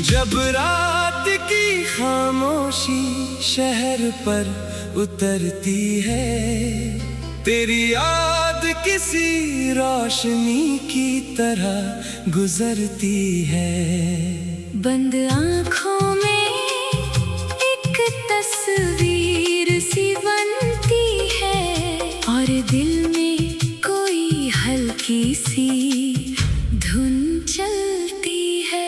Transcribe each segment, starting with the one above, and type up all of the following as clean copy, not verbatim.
जब रात की खामोशी शहर पर उतरती है, तेरी याद किसी रोशनी की तरह गुजरती है। बंद आँखों में एक तस्वीर सी बनती है और दिल में कोई हल्की सी धुन चलती है।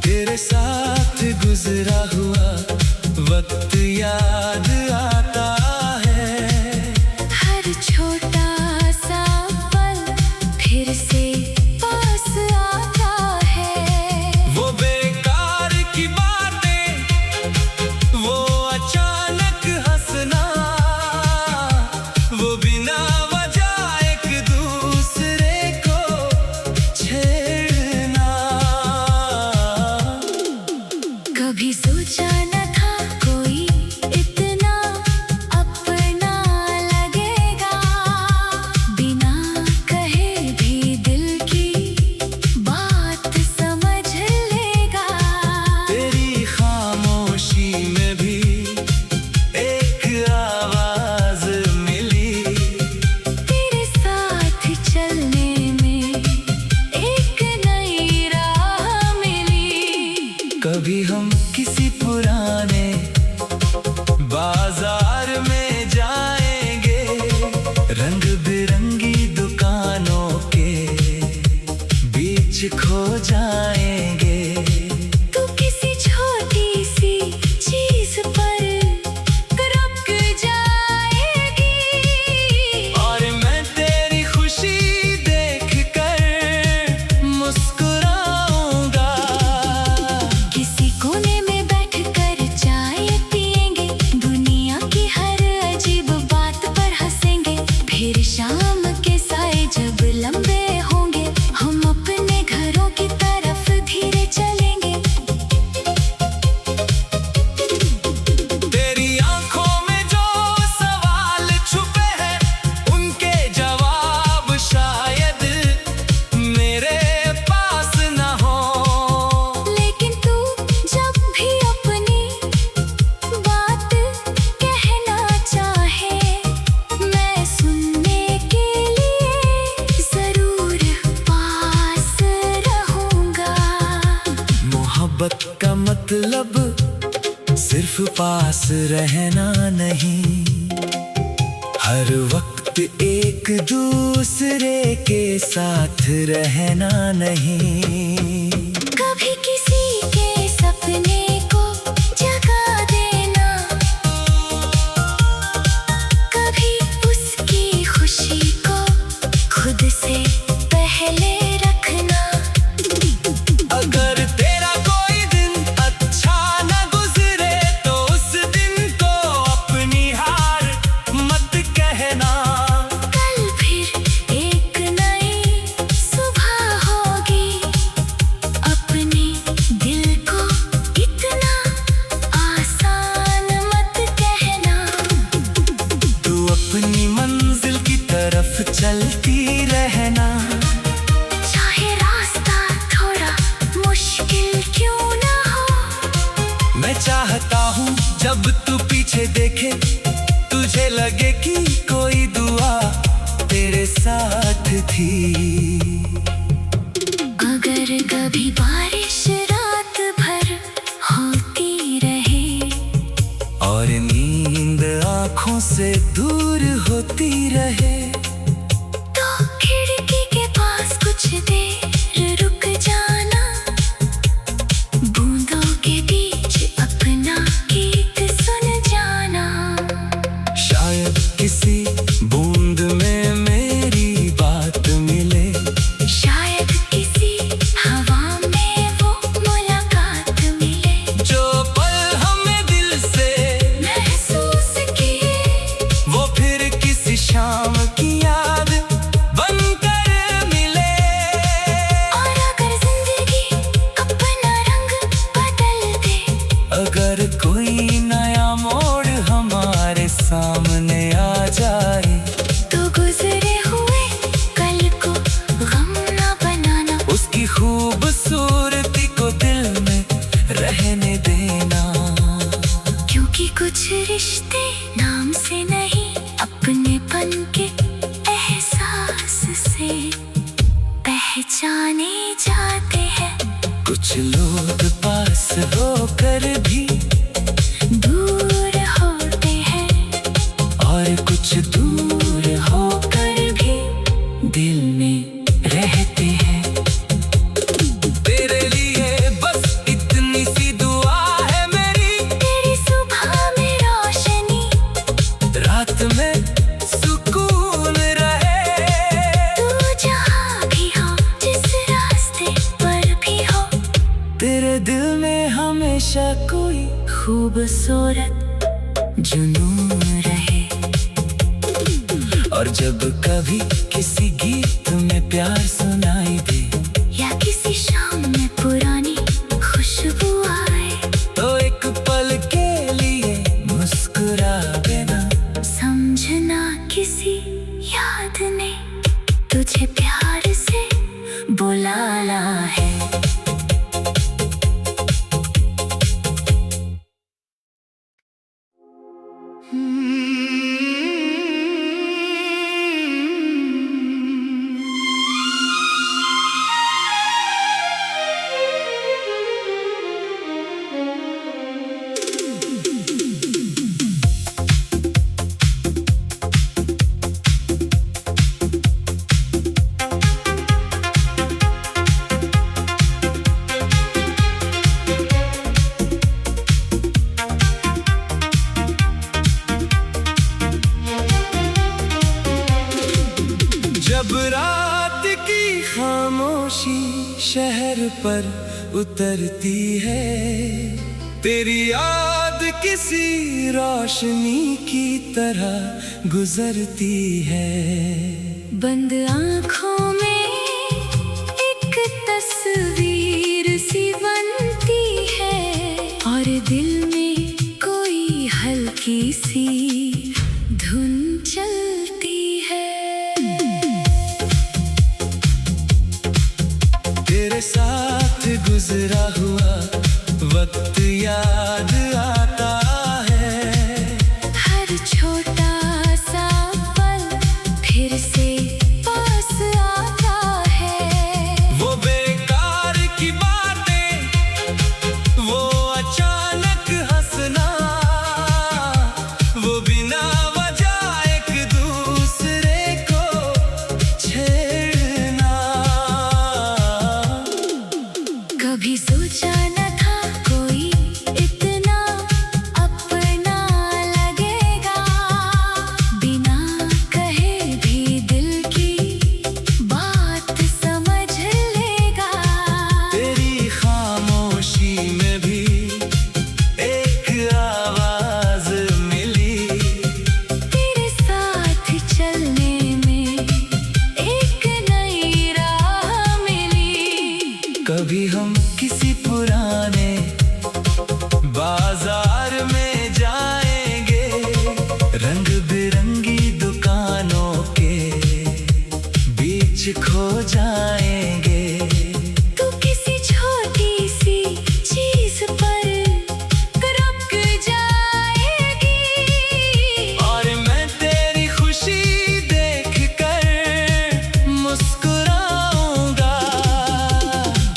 तेरे साथ गुजरा हुआ वक्त याद आता है, हर छोटा सा पल फिर से पास आता है। वो बेकार की बातें, वो अचानक हंसना, वो बिना वजह एक दूसरे को छेड़ना। कभी सोचा न था कोई इतना अपना लगेगा, बिना कहे भी दिल की बात समझ लेगा। तेरी खामोशी में भी एक आवाज मिली, तेरे साथ चलने में एक नई राह मिली। कभी हम किसी पुराने बाजार में जाएंगे, रंग बिरंगी दुकानों के बीच खो जाएंगे। तू किसी छोटी सी चीज पर रुक जाएगी और मैं तेरी खुशी देखकर मुस्कुराऊंगा। किसी कोने में बैठकर चाय पिएंगे, दुनिया की हर अजीब बात पर हंसेंगे। फिर शाम के साए जब लंबे होंगे, हम अपने घरों की तरफ धीरे चलेंगे। तेरी आंखों में जो सवाल छुपे हैं, उनके जवाब शायद मेरे पास न हो। लेकिन तू जब भी अपनी बात कहना चाहे, मैं सुनने के लिए जरूर पास रहूंगा। मोहब्बत का मतलब सिर्फ पास रहना नहीं, हर वक्त एक दूसरे के साथ रहना नहीं। कभी किसी के सपने को जगा देना, कभी उसकी खुशी को खुद से पहले रखना। अगर तेरा कोई दिन अच्छा न गुजरे, तो उस दिन को अपनी हार मत कहना। कल फिर एक नई सुबह होगी, अपने दिल को इतना आसान मत कहना। तू अपनी मंजिल की तरफ चलती रहना, चाहे रास्ता थोड़ा मुश्किल क्यों ना हो। मैं चाहता हूँ जब तू पीछे देखे, तुझे लगे कि कोई दुआ तेरे साथ थी। अगर कभी बारिश रात भर होती रहे और नींद आँखों से दूर होती रहे, तो खिड़की के पास कुछ देर रुक जाना, बूंदों के बीच अपना गीत सुन जाना। शायद किसी कुछ दूर होकर भी दिल में रहते हैं। तेरे लिए बस इतनी सी दुआ है मेरी, तेरी सुबह में रोशनी, रात में सुकून रहे। तू जहाँ भी हो, जिस रास्ते पर भी हो, तेरे दिल में हमेशा कोई खूबसूरत जुनून रहे। और जब कभी किसी गीत में प्यार सुनाई दे, या किसी शाम में पुरानी खुशबू आए, तो एक पल के लिए मुस्कुरा देना। समझना किसी याद ने तुझे प्यार से बुलाना है। जब रात की खामोशी शहर पर उतरती है, तेरी याद किसी रोशनी की तरह गुजरती है। बंद आँखों में एक तस्वीर सी बनती है, और दिल में कोई हल्की सी धुन चलती है। तेरे साथ गुजरा हुआ वक्त याद आता है, हर छोटा सा पल फिर से पास आता है। वो बेकार की बातें, वो अचानक हंसना, वो बिना वजह एक दूसरे को छेड़ना। कभी सोचा न था कोई इतना अपना लगेगा, बिना कहे भी दिल की बात समझ लेगा। तेरी खामोशी में भी एक आवाज मिली, तेरे साथ चलने में एक नई राह मिली। कभी हम किसी पुराने बाजार में जाएंगे, रंग बिरंगी दुकानों के बीच खो जाएंगे। तू किसी छोटी सी चीज पर रुक जाएगी, और मैं तेरी खुशी देखकर मुस्कुराऊंगा।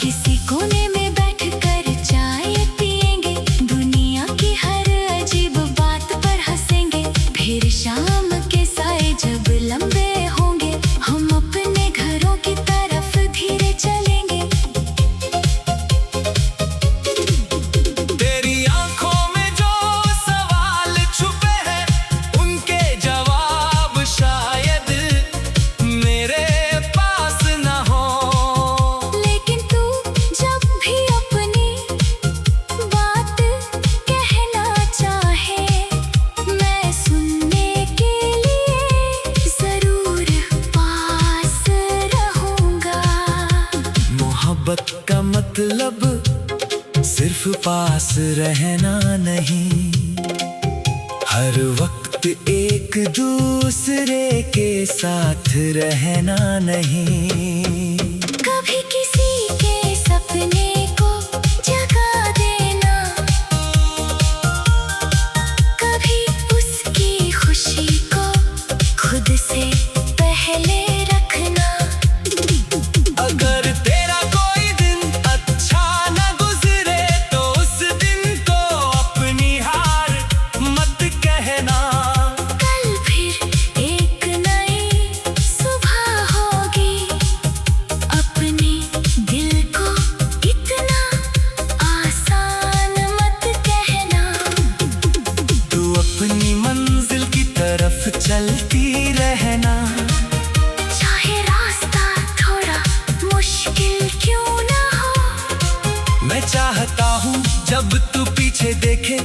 किसी कोने में बैठकर चाय पिएंगे, दुनिया की हर अजीब बात पर हंसेंगे। फिर शाम के साए जब लंबे होंगे, हम अपने घरों की तरफ धीरे चलेंगे। तेरी आंखों में जो सवाल छुपे हैं, उनके जवाब शायद मेरे पास न हो। लेकिन तू जब भी अपनी बात कहना चाहे, मैं सुनने के लिए जरूर पास रहूंगा। मोहब्बत का मतलब सिर्फ पास रहना नहीं, हर वक्त एक दूसरे के साथ रहना नहीं। कभी किसी के सपने को जगा देना, कभी उसकी खुशी को खुद से पहले रखना। अगर तेरा कोई दिन अच्छा न गुजरे, तो उस दिन को अपनी हार मत कहना। कल फिर चलती रहना। चाहे रास्ता थोड़ा मुश्किल क्यों ना हो। मैं चाहता हूँ जब तू पीछे देखे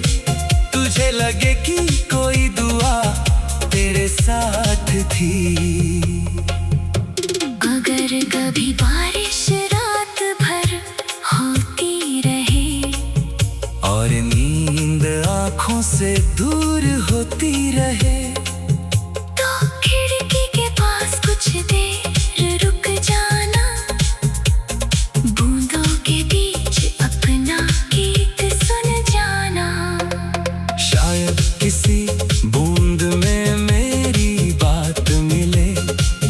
तुझे लगे कि कोई दुआ तेरे साथ थी। अगर कभी बारिश रात भर होती रहे और नींद आँखों से दूर होती रहे, तो खिड़की के पास कुछ देर रुक जाना। बूंदों के बीच अपना गीत सुन जाना। शायद किसी बूंद में मेरी बात मिले,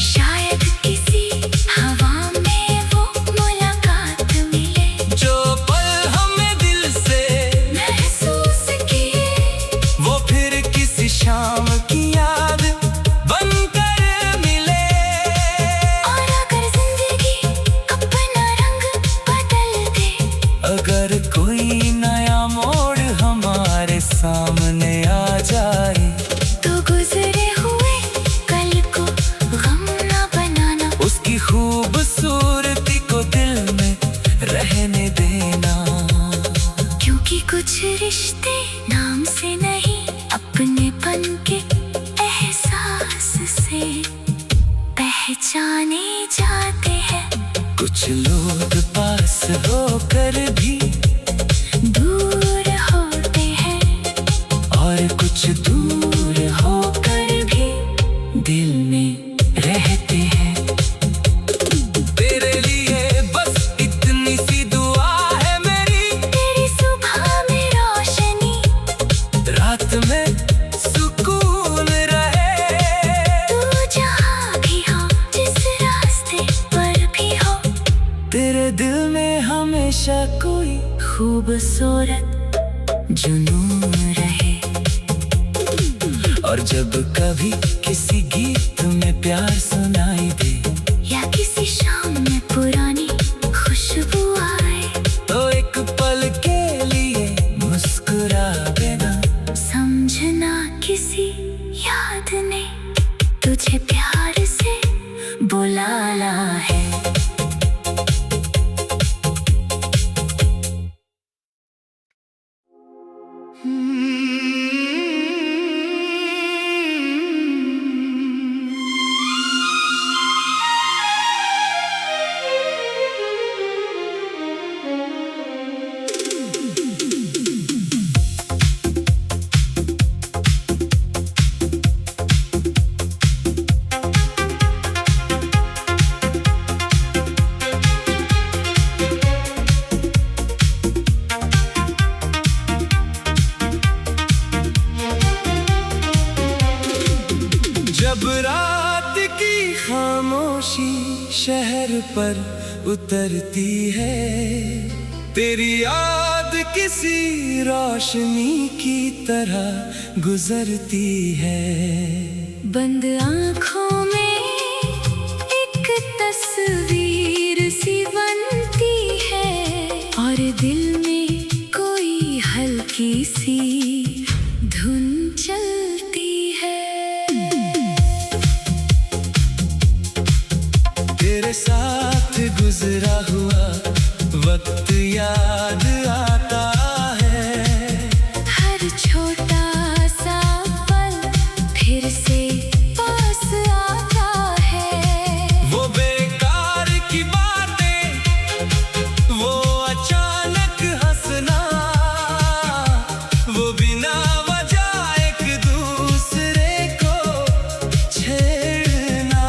शायद किसी हवा में वो मुलाकात मिले। जो पल हमें दिल से महसूस किए वो फिर किसी शाम की याद बनकर मिले। और अगर जिंदगी अपना रंग बदल दे, अगर कोई नया मोड़ हमारे सामने आ जाए, तो गुजरे हुए कल को गम ना बनाना। उसकी खूबसूरती को दिल में रहने देना। क्योंकि कुछ रिश्ते नाम से नहीं अपनेपन के एहसास से पहचाने जाते हैं। कुछ लोग पास होकर भी दूर होते हैं और कुछ दूर होकर भी दिल में रहते हैं। तेरे लिए बस इतनी सी दुआ है मेरी, तेरी सुबह में रोशनी, रात में सुकून रहे। तू जहाँ भी हो, जिस रास्ते पर भी हो, तेरे दिल में हमेशा कोई खूबसूरत जुनून रहे। और जब कभी किसी गीत में प्यार सुनाई दे, या किसी शाम में पुरानी खुशबू आए, तो एक पल के लिए मुस्कुरा देना। समझना किसी याद ने तुझे प्यार से बुलाना है। जब रात की खामोशी शहर पर उतरती है, तेरी याद किसी रोशनी की तरह गुजरती है। बंद आँखों में एक तस्वीर सी बनती है, और दिल में कोई हल्की सी धुन चलती है। तेरे साथ गुजरा हुआ वक्त याद आता है, हर छोटा सा पल फिर से पास आता है। वो बेकार की बातें, वो अचानक हंसना, वो बिना वजह एक दूसरे को छेड़ना।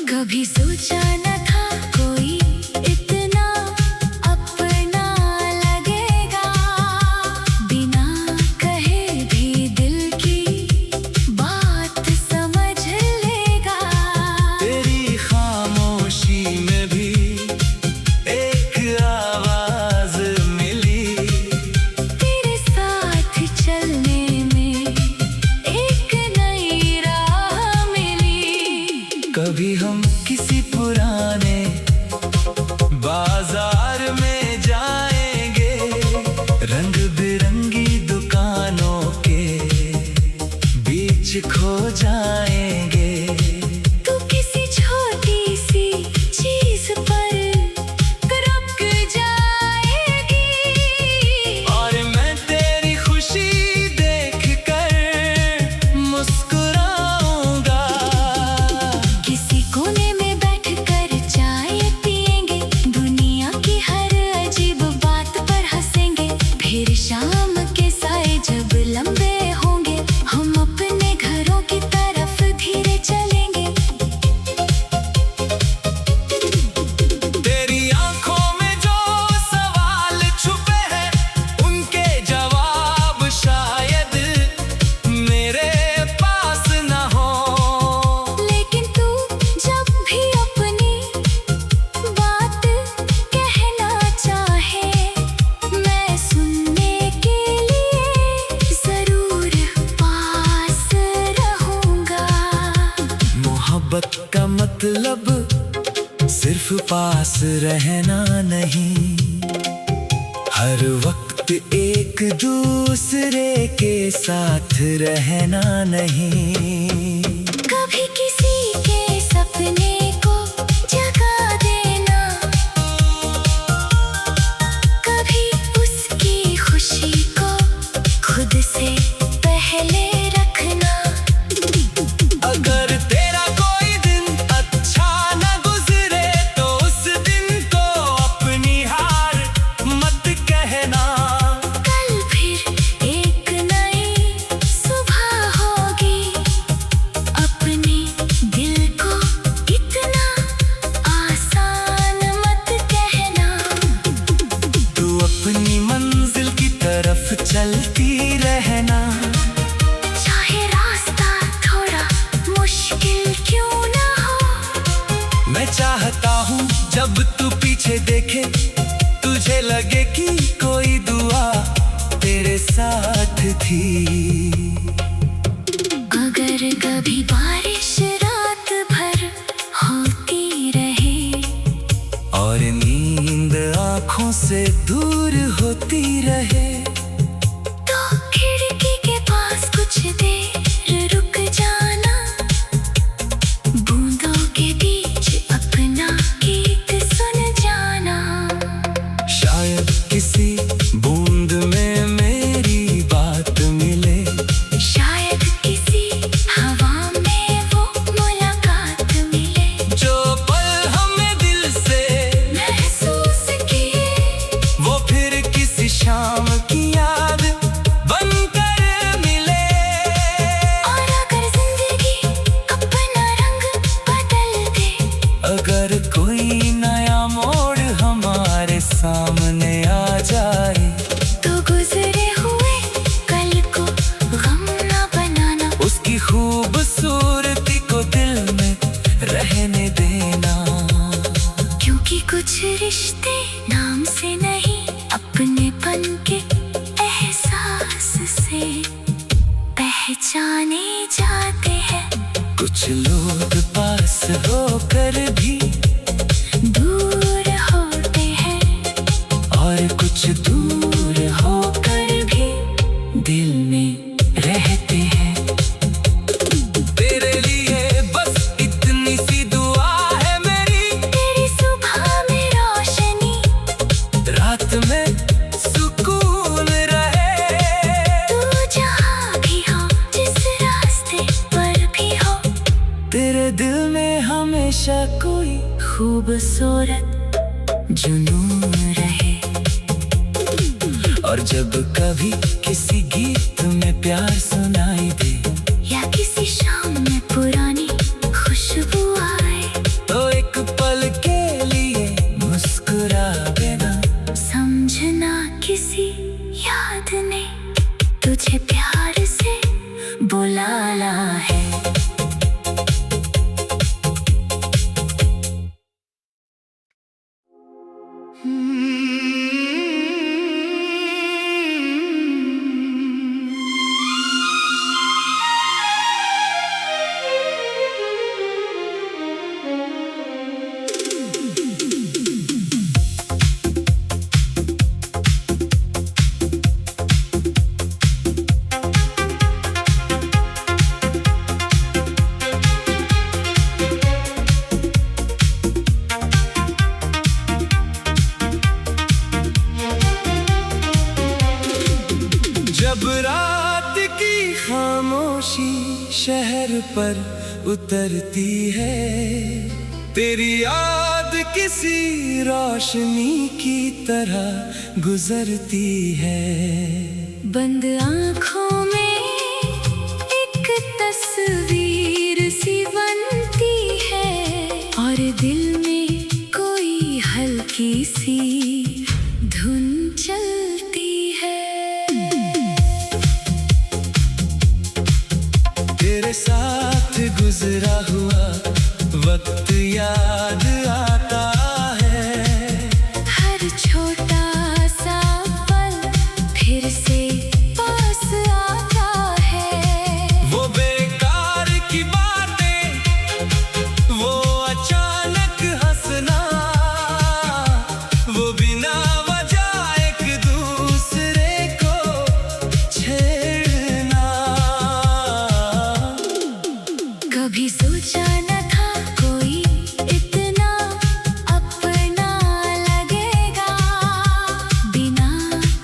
कभी सोचा न था कोई इतना अपना लगेगा, बिना कहे भी दिल खो जाएंगे। तू किसी छोटी सी चीज पर रुक जाएगी और मैं तेरी खुशी देखकर मुस्कुराऊंगा। किसी कोने में बैठकर चाय पिएंगे, दुनिया की हर अजीब बात पर हंसेंगे। फिर शाम के साए जब लंबे होंगे, हम अपने घरों की तरफ धीरे चलेंगे। तेरी आंखों में जो सवाल छुपे हैं, उनके जवाब शायद मेरे पास न हो। लेकिन तू जब भी अपनी बात कहना चाहे, मैं सुनने के लिए जरूर पास रहूंगा। मोहब्बत का मतलब सिर्फ पास रहना नहीं, हर वक्त एक दूसरे के साथ रहना नहीं। कभी किसी के सपने को जगा देना, कभी उसकी खुशी को खुद से पहले रखना। अगर तेरा कोई दिन अच्छा न गुजरे, तो उस दिन को अपनी हार मत कहना। कल फिर एक नई सुबह होगी, अपने दिल को इतना आसान मत कहना। तू अपनी मंजिल की तरफ चलती रहना, चाहे रास्ता थोड़ा मुश्किल क्यों ना हो। मैं चाहता हूँ जब तू पीछे देखे, तुझे लगे कि कोई दुआ तेरे साथ थी। अगर कभी बारिश रात भर होती रहे, और नींद आँखों से दूर होती रहे, तो खिड़की के पास कुछ देर रुक जाना। बूंदों के बीच अपना गीत सुन जाना। शायद किसी बूंद में मेरी बात मिले, शायद किसी हवा में वो मुलाकात मिले। जो पल हमें दिल से महसूस किए, वो फिर किसी शाम की याद बनकर मिले। और अगर जिंदगी अपना रंग बदल दे, अगर कोई नया मोड़ हमारे सामने आ जाए, तो गुजरे हुए कल को गम ना बनाना। उसकी खूबसूरती को दिल में रहने देना। क्योंकि कुछ रिश्ते नाम से नहीं, अपनेपन के एहसास से पहचाने जाते हैं। कुछ लोग पास होकर भी दूर होते हैं, और कुछ दूर होकर भी दिल में रहते हैं। तेरे लिए बस इतनी सी दुआ है मेरी, तेरी सुबह में रोशनी, रात में सुकून रहे। तू जहाँ भी हो, जिस रास्ते पर भी हो, तेरे दिल में हमेशा कोई खूबसूरत जुनून रहे। और जब कभी किसी गीत में प्यार सुनाई दे, या किसी शाम में पुरानी खुशबू आए, तो एक पल के लिए मुस्कुरा देना। समझना किसी याद ने तुझे प्यार से बुलाना है। खामोशी शहर पर उतरती है, तेरी याद किसी रोशनी की तरह गुजरती है। बंद आँखों में एक तस्वीर सी बनती है, और दिल में कोई हल्की सी धुन चलती है। तेरे साथ गुजरा हुआ वक्त याद आता है, हर छोटा सा पल फिर से पास आता है। वो बेकार की बातें, वो अचानक हंसना, वो बिना वजह एक दूसरे को छेड़ना। कभी सोचा न था कोई इतना अपना लगेगा, बिना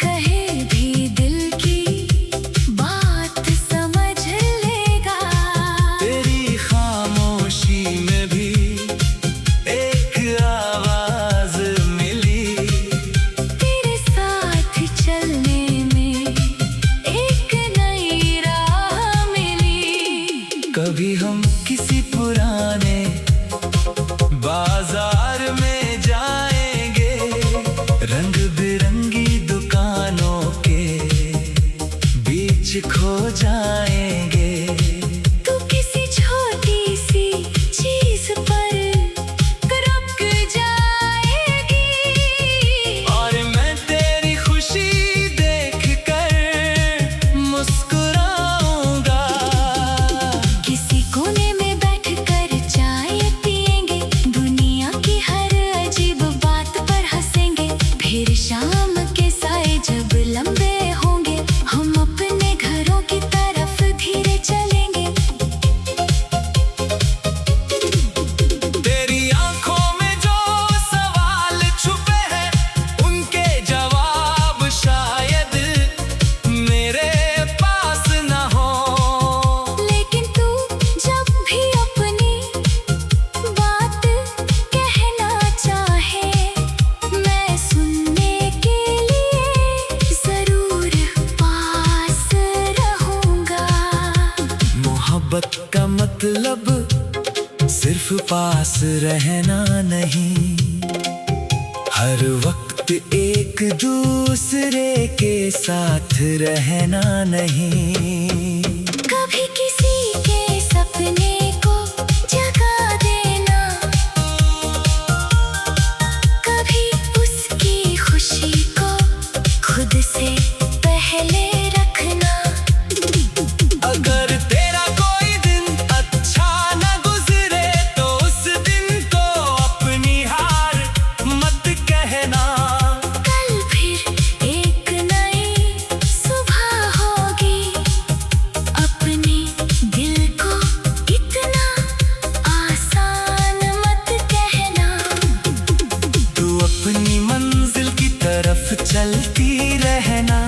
कहे भी दिल की बात समझ लेगा। तेरी खामोशी में भी एक आवाज मिली, तेरे साथ चलने में एक नई राह मिली। कभी हम किसी पुराने बाजार में जाएंगे, रंग बिरंगी दुकानों के बीच खो जाएंगे। तू किसी छोटी सी चीज पर रुक जाएगी, और मैं तेरी खुशी देखकर मुस्कुराऊंगा। किसी कोने में बैठकर चाय पिएंगे, दुनिया की हर अजीब बात पर हंसेंगे। फिर शाम के साए जब लंबे होंगे, हम अपने घरों की तरफ धीरे चलेंगे। तेरी आंखों में जो सवाल छुपे हैं, उनके जवाब शायद मेरे पास न हो। लेकिन तू जब भी अपनी बात कहना चाहे, मैं सुनने के लिए जरूर पास रहूंगा। मोहब्बत का मतलब सिर्फ पास रहना नहीं, हर वक्त एक दूसरे के साथ रहना नहीं। कभी किसी के सपने को जगा देना, कभी उसकी खुशी को खुद से पहले रखना। अगर तेरा कोई दिन अच्छा न गुजरे, तो उस दिन को अपनी हार मत कहना। कल फिर एक नई सुबह होगी, अपने दिल को इतना आसान मत कहना। तू अपनी मंजिल की तरफ चलती रहना,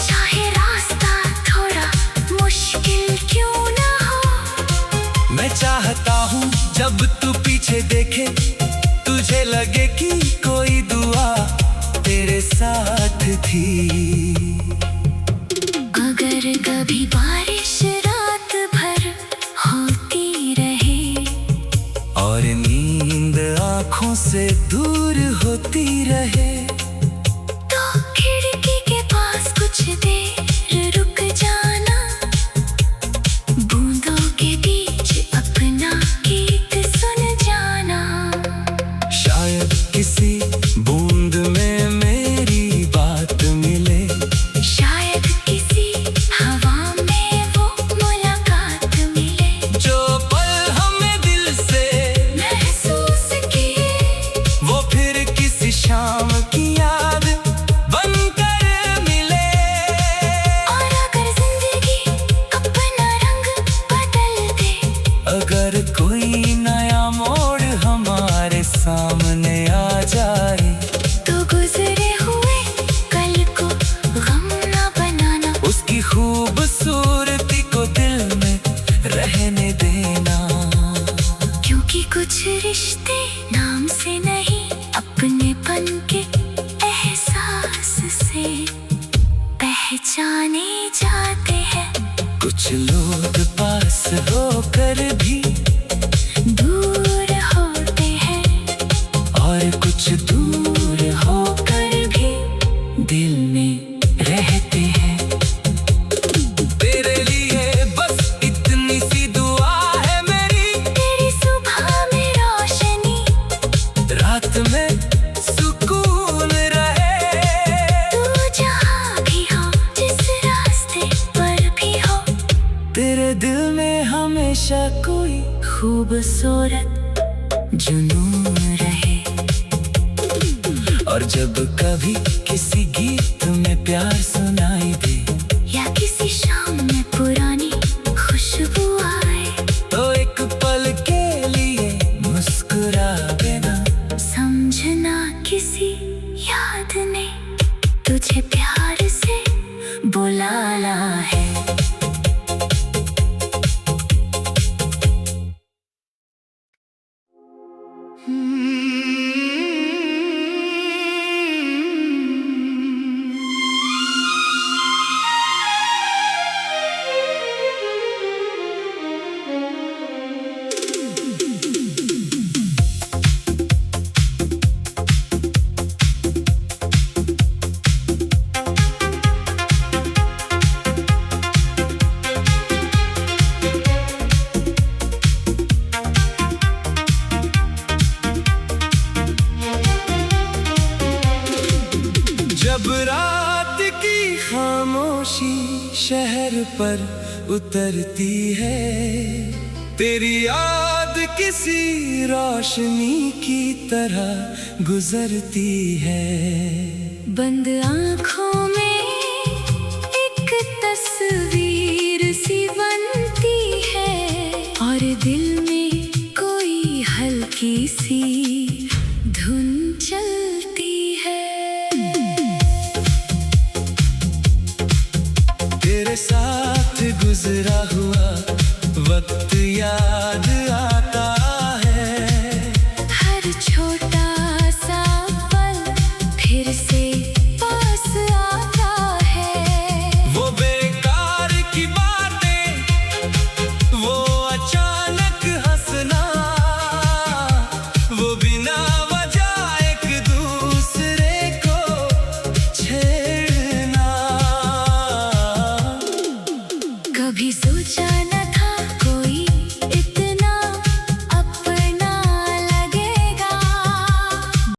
चाहे रास्ता थोड़ा मुश्किल क्यों ना हो। मैं चाहता हूँ जब तू पीछे देखे, तुझे लगे कि कोई दुआ तेरे साथ थी। अगर कभी बारिश रात भर होती रहे, और नींद आँखों से दूर होती रहे, तो खिड़की के पास कुछ देर रुक जाना। बूंदों के बीच अपना गीत सुन जाना। शायद किसी बूंद में मेरी बात मिले, शायद किसी हवा में वो मुलाकात मिले। जो पल हमें दिल से महसूस किए, वो फिर किसी शाम कुछ लोग पास होकर भी दूर होते हैं और कुछ दूर होकर भी दिल में रहते हैं। तेरे लिए बस इतनी सी दुआ है मेरी, तेरी सुबह में रोशनी, रात में सुकून रहे। तू जहाँ भी हो, जिस रास्ते पर भी हो, तेरे दिल में हमेशा कोई खूबसूरत जुनून रहे। और जब कभी किसी गीत में प्यार सुनाई दे या किसी शाम में पुरानी खुशबू आए, तो एक पल के लिए मुस्कुरा देना। समझना किसी याद ने तुझे प्यार से बुलाना है। जब रात की खामोशी शहर पर उतरती है, तेरी याद किसी रोशनी की तरह गुजरती है। बंद आँखों में एक तस्वीर सी बनती है और दिल में कोई हल्की सी धुन चलती है। तेरे साथ गुजरा हुआ वक्त याद आता है, हर छोटा सा पल फिर से